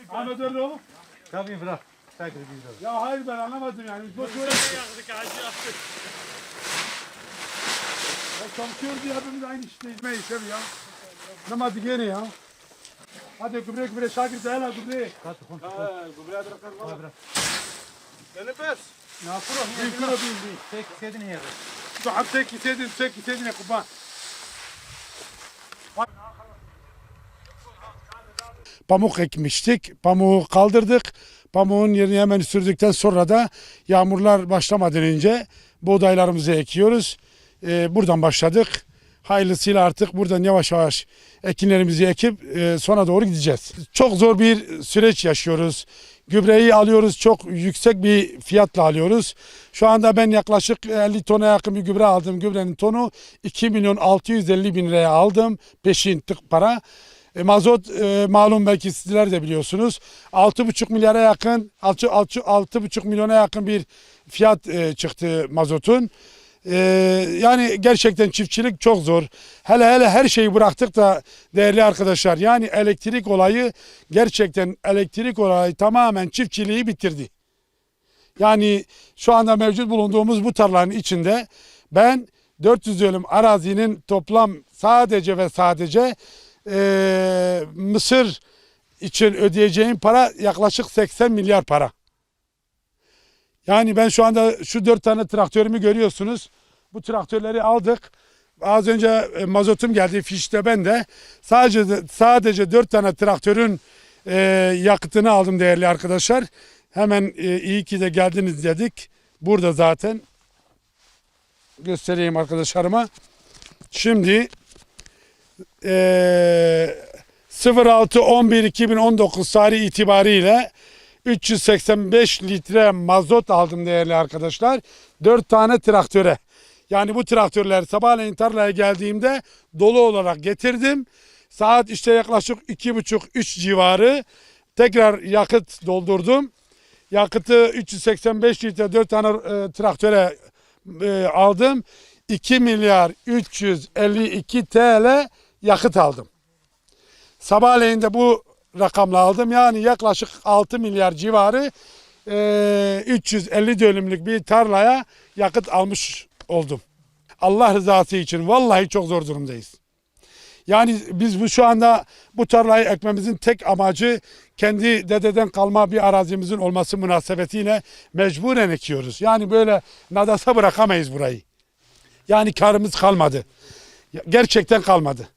Ahmet öyle oğlum. Tabii bırak. Tekrar bir Ya hayır ben anlamadım yani. Biz boş öyle Yaktık acı yaptık. ya çalışıyor diye hepimiz aynı işte izmeyiz tabii ya. Namazı gene ya. Hadi gübre Şakir de hele gübre. Gübre bırakın. Seni pes. Ne yapalım? Bir kilo bir. Tek istediğin yere. Şu an tek istedin ya kurban. Pamuk ekmiştik. Pamuğu kaldırdık. Pamuğun yerini hemen sürdükten sonra da yağmurlar başlamadan önce buğdaylarımızı ekiyoruz. Buradan başladık. Hayırlısıyla artık buradan yavaş yavaş ekinlerimizi ekip sona doğru gideceğiz. Çok zor bir süreç yaşıyoruz. Gübreyi alıyoruz, çok yüksek bir fiyatla alıyoruz. Şu anda ben yaklaşık 50 tona yakın bir gübre aldım. Gübrenin tonu 2.650.000 liraya aldım. Peşin tık para. Mazot malum belki sizler de biliyorsunuz. 6,5 milyara yakın, 6,5 milyona yakın bir fiyat çıktı mazotun. Yani gerçekten çiftçilik çok zor. Hele her şeyi bıraktık da değerli arkadaşlar. Yani elektrik olayı tamamen çiftçiliği bitirdi. Yani şu anda mevcut bulunduğumuz bu tarlanın içinde ben 400 dönüm arazinin toplam sadece ve sadece mısır için ödeyeceğim para yaklaşık 80 milyar para. Yani ben şu anda şu 4 tane traktörümü görüyorsunuz. Bu traktörleri aldık. Az önce mazotum geldi, fişte ben de. Sadece 4 tane traktörün yakıtını aldım değerli arkadaşlar. Hemen iyi ki de geldiniz dedik. Burada zaten göstereyim arkadaşlarıma. Şimdi 06.11.2019 tarihi itibariyle 385 litre mazot aldım değerli arkadaşlar. 4 tane traktöre. Yani bu traktörler sabahleyin tarlaya geldiğimde dolu olarak getirdim. Saat işte yaklaşık 2,5-3 civarı tekrar yakıt doldurdum. Yakıtı 385 litre 4 tane traktöre aldım. 2 milyar 352 TL yakıt aldım. Sabahleyin de bu rakamla aldım. Yani yaklaşık 6 milyar civarı 350 dönümlük bir tarlaya yakıt almış oldum. Allah rızası için vallahi çok zor durumdayız. Yani biz şu anda bu tarlayı ekmemizin tek amacı kendi dededen kalma bir arazimizin olması münasebetiyle mecburen ekiyoruz. Yani böyle nadasa bırakamayız burayı. Yani karımız kalmadı. Gerçekten kalmadı.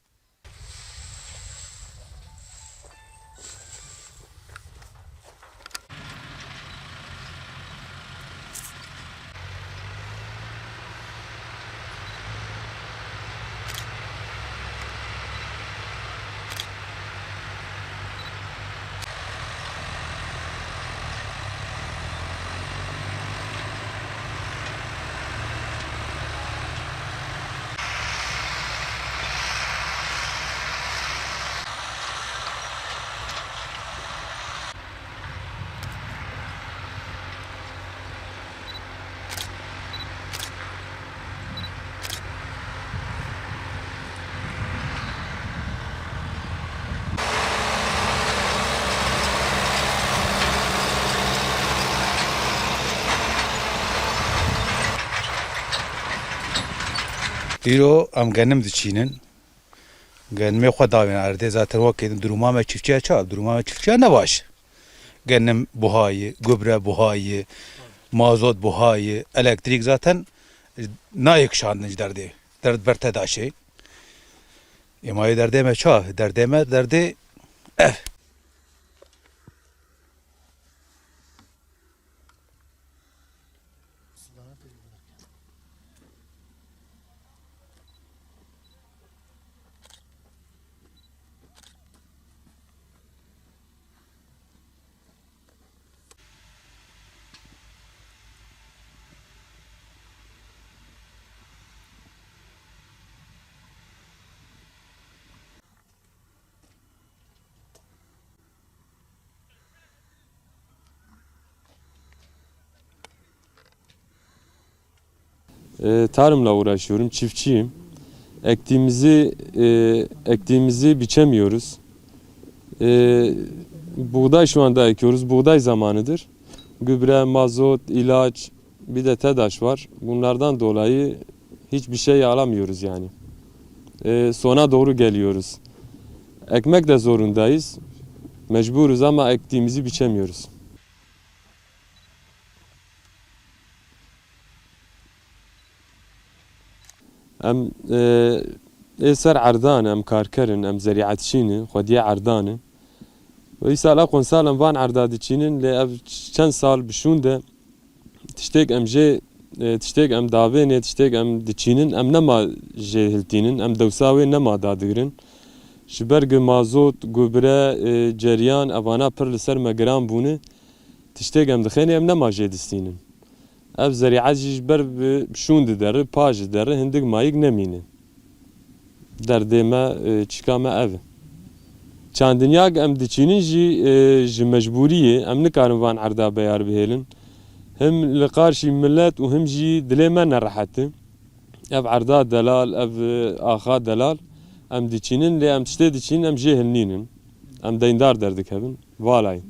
Îro em genim diçînin. Genimê xwe dawên erdê zaten wekî duruma me çiftçiya çal. Duruma me çiftçiya ne baş. Genim buhayı, gübre buhayı, mazot buhayı, elektrik zaten nayık şandınç derdê. Derd berte daşê. Emayê derdê me ça, derdê me derdê ev. Tarımla uğraşıyorum, çiftçiyim. Ektiğimizi biçemiyoruz. Buğday şu anda ekiyoruz. Buğday zamanıdır. Gübre, mazot, ilaç, bir de TEDAŞ var. Bunlardan dolayı hiçbir şey alamıyoruz yani. Sona doğru geliyoruz. Ekmek de zorundayız. Mecburuz ama ektiğimizi biçemiyoruz. Em eser عردان em karkerin em zeriatçinin xwediye ardanin ve sala kon salan van ardadiçinin le ev çend sal bişûn de tiştek em jê tiştek em davênê tiştek em diçînin em nema jê hiltînin em dewsa wê nema dadigirin ji ber mazot gübre ceriyan evana pir li ser me giran bûne tiştek em dixêne em nema jê distînin ev zeriat jî ji ber bişûn didere pa ji dere hindik mayîk nemînin derdê me çîka me ev e. Çandinyak em diçînin jî ji mecbûriyê em nikarin van erda beyar bihêlin hem li qarşî millet û hem jî dilê me nerehet e. Ev erda delal ev axa delal em diçînin lê em tiştê diçînin em jê hilnînin em deyndar derdikevin valayê.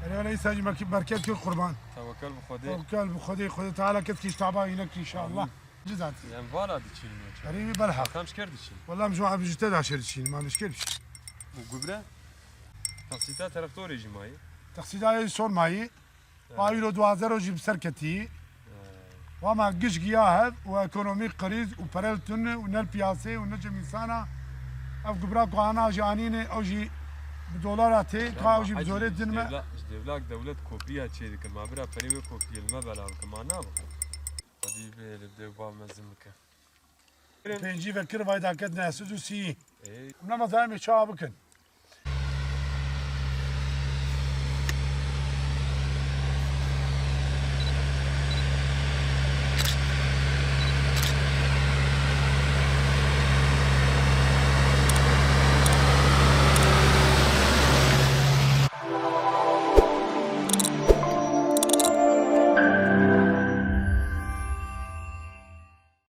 أنا ليس بركات كل قربان Tevekkül bu Xwedê. توكل بخدي خدي تعالى كتكي تعبان ينك إن شاء الله جزات Em vala diçînin. قريبي بلحق Tam şker diçîn. والله مجموعة بجتة عشر شيء ما نشكلش Bu gübre taksita taraftarı cimayı. تقصيداي صور ماي قايلو دوازرو جيب سركتي وما قش جياهد وايكونومي قريز وبرلتن ونال بياسي ونجم انسانا اف قبراكو انا جانيني او جي بدولاراتي كاو جي بدولار دنما Devlak devlet kopya çelik ma bira periwe kopyelme belal kema na bu. Hadi be dev ba mezimke. بينجي فكر فايدا كدنا سدوسي نما دائما شابكن